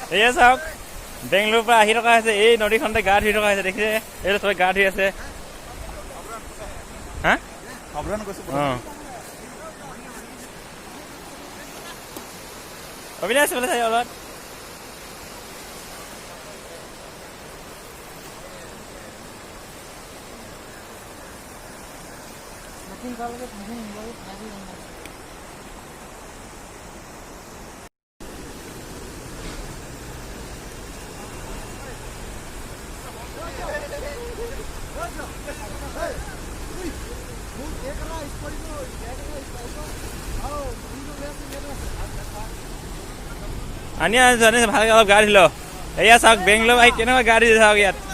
এয়া চাওক বেংগলোৰৰ পৰা আহি থকা হৈছে এই নদীখনতে গা ধুই থকা হৈছে দেখিছে এইটো চবে গা ধুই আছে হা অবিনাশ বোলে চাই অলপ আনি ভালকে অলপ গা ধুই ল এয়া চাওক বেংগলোৰ আহি কেনেকুৱা গা ধুই চাওক ইয়াত